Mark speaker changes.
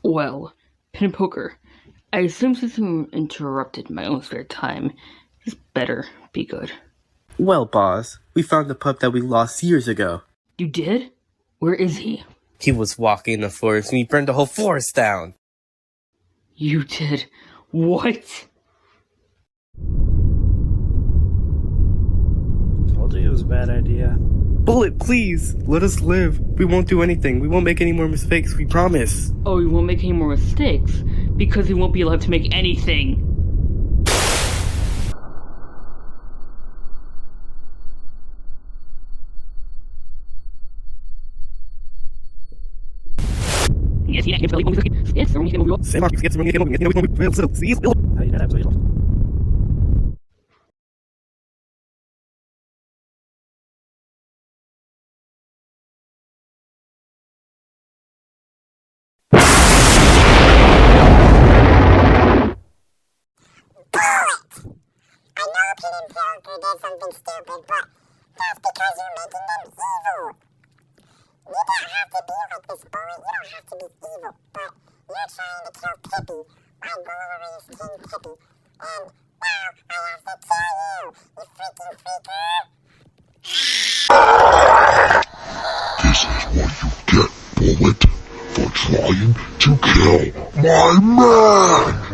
Speaker 1: Well, Pin and Poker, I assume since you interrupted my own spare time, this better be good.
Speaker 2: Well, boss, we found the pup that we lost years ago.
Speaker 1: You did? Where is he?
Speaker 2: He was walking in the forest and we burned the whole forest down.
Speaker 1: You did? What?
Speaker 3: Told you it was a bad idea.
Speaker 2: Bullet, please, let us live. We won't do anything. We won't make any more mistakes, we promise.
Speaker 1: Oh, you won't make any more mistakes? Because you won't be allowed to make anything.
Speaker 4: I know Pin and Poker did something stupid, but that's because you're making them evil. You don't have to be like this, boy. You don't have to be evil, but you're trying to kill Pippy, my glorious King Pippy. And now I have to kill you, you freaking freaker.
Speaker 5: This is what you get, Bullet, for trying to kill my man!